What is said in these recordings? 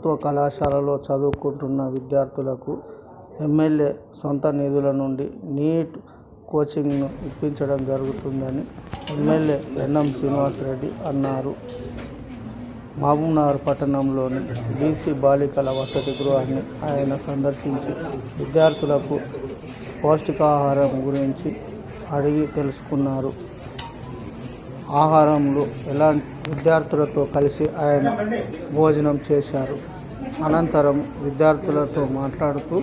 ప్రభుత్వ కళాశాలలో చదువుకుంటున్న విద్యార్థులకు ఎమ్మెల్యే సొంత నిధుల నుండి నీట్ కోచింగ్ను ఇప్పించడం జరుగుతుందని ఎమ్మెల్యే ఎన్ఎం శ్రీనివాసరెడ్డి అన్నారు. మహబూబ్నగర్ పట్టణంలోని బీసీ బాలికల వసతి గృహాన్ని ఆయన సందర్శించి విద్యార్థులకు పౌష్టికాహారం గురించి అడిగి తెలుసుకున్నారు. ఆహారంలో ఎలాంటి విద్యార్థులతో కలిసి ఆయన భోజనం చేశారు. అనంతరం విద్యార్థులతో మాట్లాడుతూ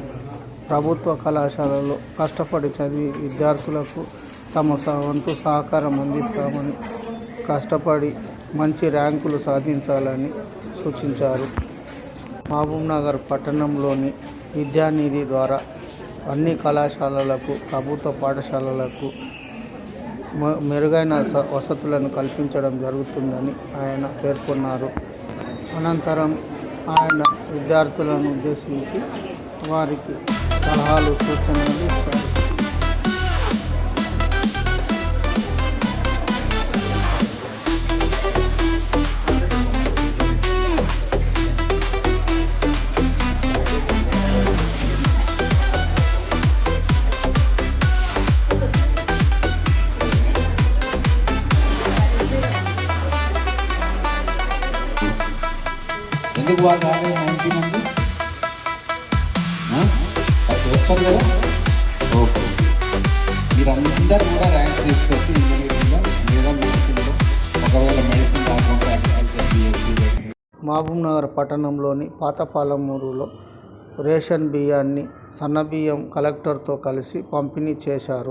ప్రభుత్వ కళాశాలలో కష్టపడి చదివి విద్యార్థులకు తమ వంతు సహకారం అందిస్తామని, కష్టపడి మంచి ర్యాంకులు సాధించాలని సూచించారు. మహబూబ్నగర్ పట్టణంలోని విద్యానిధి ద్వారా అన్ని కళాశాలలకు, ప్రభుత్వ పాఠశాలలకు మెరుగైన వసతులను కల్పించడం జరుగుతుందని ఆయన పేర్కొన్నారు. అనంతరం ఆయన విద్యార్థులను ఉద్దేశించి వారికి సలహాలు, సూచనలు ఇస్తారు. ఎందుకు వాళ్ళు రాలేదు 90 మంది అది వస్తారు కదా. ఓకే, మీరందరూ కూడా ర్యాంక్ తీసుకొచ్చి ఇంజనీరింగ్లో లేదా మెడిసిన్లో, ఒకవేళ మెడిసిన్ కాకుండా అగ్రికల్చర్, బిఎస్సీ. మహబూబ్నగర్ పట్టణంలోని పాతపాలమూరులో రేషన్ బియ్యాన్ని, సన్నబియ్యం కలెక్టర్తో కలిసి పంపిణీ చేశారు.